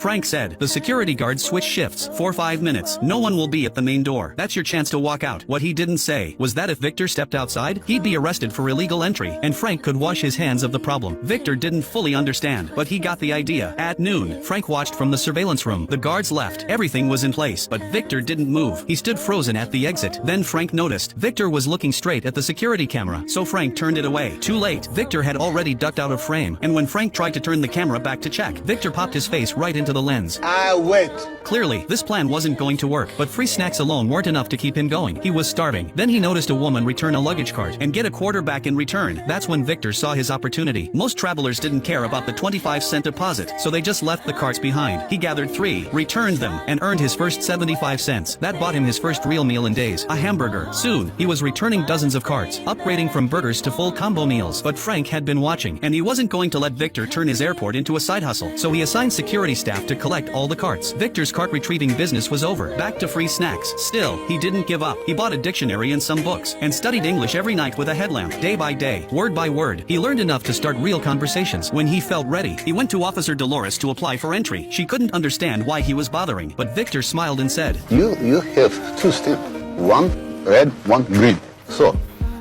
Frank said. The security guard switched shifts for 5 minutes. No one will be at the main door. That's your chance to walk out. What he didn't say was that if Victor stepped outside, he'd be arrested for illegal entry, and Frank could wash his hands of the problem. Victor didn't fully understand, but he got the idea. At noon, Frank watched from the surveillance room. The guards left. Everything was in place, but Victor didn't move. He stood frozen at the exit. Then Frank noticed Victor was looking straight at the security camera, so Frank turned it away. Too late. Victor had already ducked out of frame, and when Frank tried to turn the camera back to check, Victor popped his face right into the lens. I wait. Clearly, this plan wasn't going to work, but free snacks alone weren't enough to keep him going. He was starving. Then he noticed a woman return a luggage cart and get a quarter back in return. That's when Victor saw his opportunity. Most travelers didn't care about the 25-cent deposit, so they just left the carts behind. He gathered 3, returned them, and earned his first 75 cents. That bought him his first real meal in days, a hamburger. Soon, he was returning dozens of carts, upgrading from burgers to full combo meals. But Frank had been watching, and he wasn't going to let Victor turn his airport into a side hustle, so he assigned security staff to collect all the carts. Victor's cart retrieving business was over. Back to free snacks. Still, he didn't give up. He bought a dictionary and some books, and studied English every night with a headlamp. Day by day, word by word, he learned enough to start real conversations. When he felt ready, he went to Officer Dolores to apply for entry. She couldn't understand why he was bothering, but Victor smiled and said, You have 2 stamps. 1 red, 1 green. So,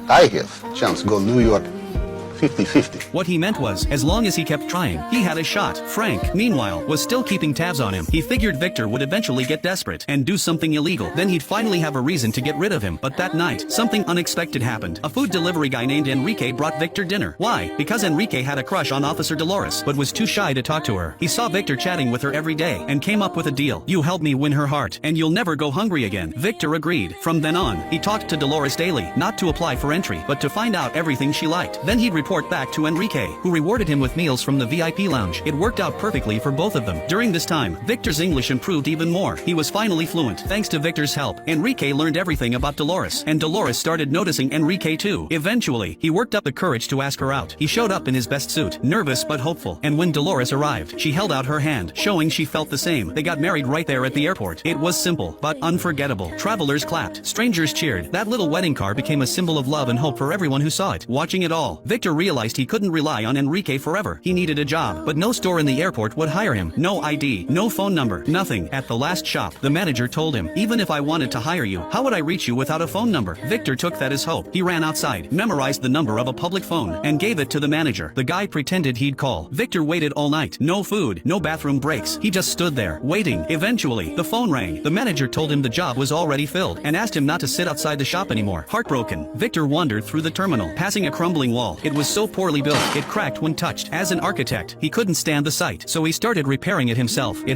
I have chance go New York 50-50. What he meant was, as long as he kept trying, he had a shot. Frank, meanwhile, was still keeping tabs on him. He figured Victor would eventually get desperate and do something illegal. Then he'd finally have a reason to get rid of him. But that night, something unexpected happened. A food delivery guy named Enrique brought Victor dinner. Why? Because Enrique had a crush on Officer Dolores, but was too shy to talk to her. He saw Victor chatting with her every day and came up with a deal. You help me win her heart, and you'll never go hungry again. Victor agreed. From then on, he talked to Dolores daily, not to apply for entry, but to find out everything she liked. Then he'd report back to Enrique, who rewarded him with meals from the VIP lounge. It worked out perfectly for both of them. During this time, Victor's English improved even more. He was finally fluent. Thanks to Victor's help, Enrique learned everything about Dolores, and Dolores started noticing Enrique too. Eventually, he worked up the courage to ask her out. He showed up in his best suit, nervous but hopeful, and when Dolores arrived, she held out her hand, showing she felt the same. They got married right there at the airport. It was simple, but unforgettable. Travelers clapped. Strangers cheered. That little wedding car became a symbol of love and hope for everyone who saw it. Watching it all, Victor realized he couldn't rely on Enrique forever. He needed a job, but no store in the airport would hire him. No ID, no phone number, nothing. At the last shop, the manager told him, even if I wanted to hire you, how would I reach you without a phone number? Victor took that as hope. He ran outside, memorized the number of a public phone, and gave it to the manager. The guy pretended he'd call. Victor waited all night. No food, no bathroom breaks. He just stood there, waiting. Eventually, the phone rang. The manager told him the job was already filled, and asked him not to sit outside the shop anymore. Heartbroken, Victor wandered through the terminal, passing a crumbling wall. It was so poorly built, it cracked when touched. As an architect, he couldn't stand the sight, so he started repairing it himself. It